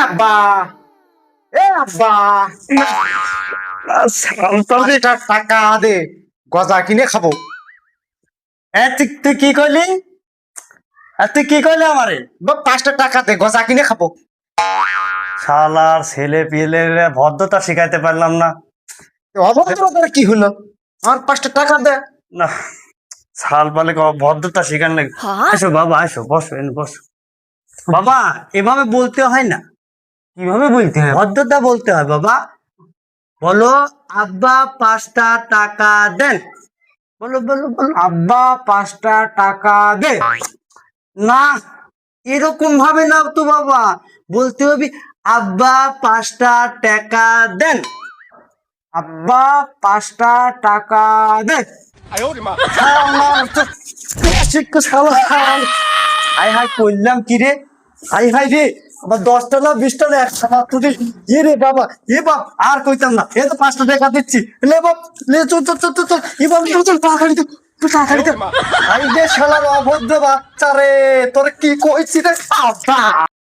আব্বা এ আব্বা টাকা দে গজা কিনে খাবো। তুই কি কইলি? তুই কি কইলি আমারে? 5 টাকা দে গজা কিনে খাবো। শালার ছেলে পিলে ভদ্রতা শিখাইতে পারলাম না। অভদ্রতার কি হলো? আমার 5 টাকা দে। না, শাল পালে ভদ্রতা শিখান লাগে। আসো বাবা, আসো, বসো, বসো। বাবা, এভাবে বলতে হয় না। কিভাবে বলতে হয়? ভদ্রতা বলতে হয় বাবা। বলো, আব্বা 5 টাকা দেন। বলো বলো বলো। আব্বা 5 টাকা দে। না, এরকম ভাবে না তো বাবা, বলতে হবে আব্বা 5 টাকা দেন। আব্বা 5 টাকা দে। হাই হাই করলাম কি রে? হাই হাই রে, আবার 10টা না 20টা না 100 এ রে বাবা, এ বাপ আর কইতাম না। এ তো 5 টাকা দিচ্ছি, লে বাপ, লে চল চল চল চল, এ বাপ চল তাড়াতাড়ি তো, তুই তাড়াতাড়ি তো। হাই রে শালার অভদ্র বাচ্চা রে, তোর কি কইছি রে?